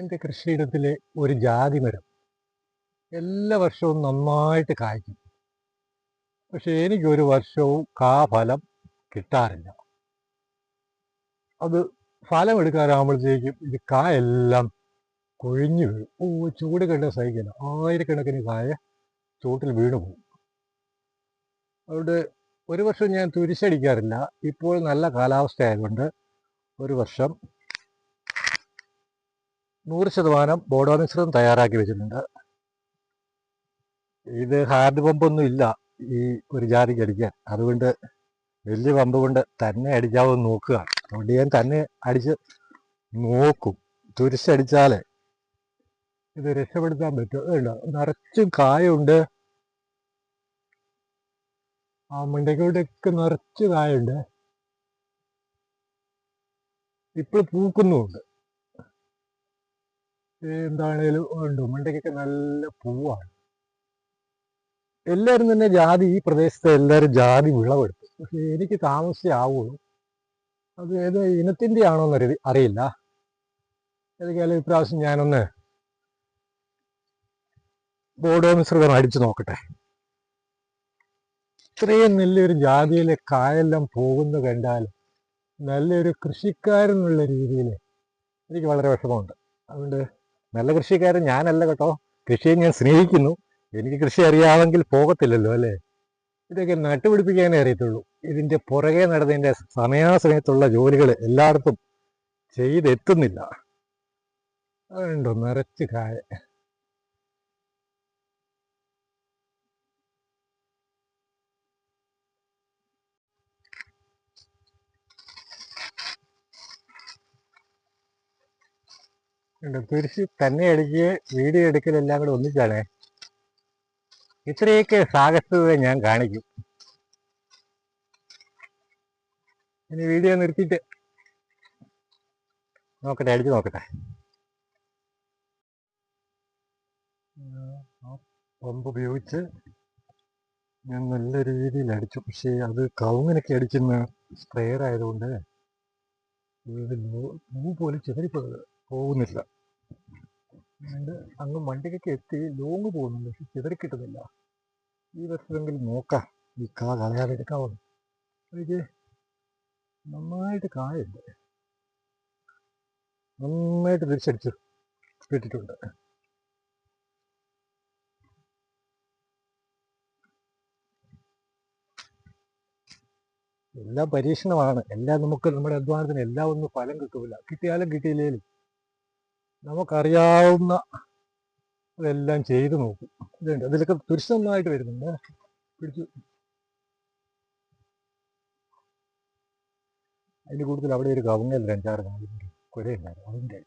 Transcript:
എൻ്റെ കൃഷിയിടത്തിലെ ഒരു ജാതി മരം എല്ലാ വർഷവും നന്നായിട്ട് കായ്ക്കും. പക്ഷെ എനിക്കൊരു വർഷവും ഫലം കിട്ടാറില്ല. അത് ഫലം എടുക്കാറാകുമ്പോഴത്തേക്കും ഇത് കായെല്ലാം കൊഴിഞ്ഞു വീഴും. ചൂട് കണ്ട സഹിക്കില്ല. ആയിരക്കണക്കിന് കായ ചൂട്ടിൽ വീണു പോകും. അതുകൊണ്ട് ഒരു വർഷം ഞാൻ തുരിശടിക്കാറില്ല. ഇപ്പോൾ നല്ല കാലാവസ്ഥ ആയതുകൊണ്ട് ഒരു വർഷം 100% ബോഡോ മിശ്രിതം തയ്യാറാക്കി വെച്ചിട്ടുണ്ട്. ഇത് ഹാൻഡ് പമ്പൊന്നും ഇല്ല ഈ ഒരു ജാതിക്ക് അടിക്കാൻ. അതുകൊണ്ട് വലിയ പമ്പ് കൊണ്ട് തന്നെ അടിക്കാമെന്ന് നോക്കുക. അതുകൊണ്ട് ഞാൻ തന്നെ അടിച്ച് നോക്കും. തുരിശടിച്ചാലേ ഇത് രക്ഷപ്പെടുത്താൻ പറ്റും. നിറച്ചും കായുണ്ട്. ആ മണ്ടയ്ക്കോട്ടൊക്കെ നിറച്ച് കായുണ്ട്. ഇപ്പോൾ പൂക്കുന്നുമുണ്ട്. എന്താണേലും ഉണ്ട്. മണ്ടയ്ക്കൊക്കെ നല്ല പൂവാണ്. എല്ലാവരും തന്നെ ഈ പ്രദേശത്തെ എല്ലാവരും ജാതി വിളവെടുത്തു. പക്ഷെ എനിക്ക് താമസിച്ചാവുള്ളൂ. അത് ഏത് ഇനത്തിൻ്റെ ആണോന്ന് അറിയില്ല. ഏതൊക്കെയാലും ഇപ്രാവശ്യം ഞാനൊന്ന് ബോഡോ മിശ്രിതം അടിച്ചു നോക്കട്ടെ. ഇത്രയും നല്ലൊരു ജാതിയിലെ കായെല്ലാം പോകുന്ന കണ്ടാൽ നല്ലൊരു കൃഷിക്കാരെന്നുള്ള രീതിയിൽ എനിക്ക് വളരെ വിഷമമുണ്ട്. അതുകൊണ്ട് നല്ല കൃഷിക്കാരൻ ഞാനല്ല കേട്ടോ. കൃഷിയെ ഞാൻ സ്നേഹിക്കുന്നു. എനിക്ക് കൃഷി അറിയാമെങ്കിൽ പോകത്തില്ലല്ലോ അല്ലേ. ഇതൊക്കെ നട്ടുപിടിപ്പിക്കാനേ അറിയത്തുള്ളൂ. ഇതിൻ്റെ പുറകെ നടന്നതിൻ്റെ സമയാസമയത്തുള്ള ജോലികൾ എല്ലായിടത്തും ചെയ്തെത്തുന്നില്ല. അതുണ്ടോ നിറച്ച് കായ. തുരിശ് തന്നെ അടിക്കുക വീഡിയോ എടുക്കലെല്ലാം കൂടെ ഒന്നിച്ചാണേ. ഇത്രയൊക്കെ സാഹസികത ഞാൻ കാണിക്കും. ഇനി വീഡിയോ നിർത്തിയിട്ട് നോക്കട്ടെ, അടിച്ചു നോക്കട്ടെ. പമ്പ് ഉപയോഗിച്ച് ഞാൻ നല്ല രീതിയിൽ അടിച്ചു. പക്ഷേ അത് കവുങ്ങിനൊക്കെ അടിക്കുന്ന സ്പ്രെയർ ആയതുകൊണ്ട് പൂ പോലും പോകുന്നില്ല. അതുകൊണ്ട് അങ്ങ് മണ്ടിക്കൊക്കെ എത്തി ലോങ് പോകുന്നുണ്ട്. പക്ഷെ ചിതറിക്കിട്ടുന്നില്ല. ഈ വർഷമെങ്കിലും നോക്കാം ഈ കളയാതെ എടുക്കാവുന്നു. എനിക്ക് നന്നായിട്ട് കായുണ്ട്. നന്നായിട്ട് തിരിച്ചടിച്ചു കിട്ടിയിട്ടുണ്ട്. എല്ലാം പരീക്ഷണമാണ്. എല്ലാം നമുക്ക് നമ്മുടെ അധ്വാനത്തിന് എല്ലാം ഒന്നും ഫലം കിട്ടൂല. കിട്ടിയാലും കിട്ടിയില്ലേലും നമുക്കറിയാവുന്ന ഇതെല്ലാം ചെയ്തു നോക്കും. ഇതുണ്ട്, അതിലൊക്കെ തുരിശ് നന്നായിട്ട് വരുന്നുണ്ട്. പിടിച്ചു. അതിന് കൂടുതൽ അവിടെ ഒരു കവുങ്ങൽ 5-6 കുരയുണ്ടായിരുന്നു. അതിൻ്റെ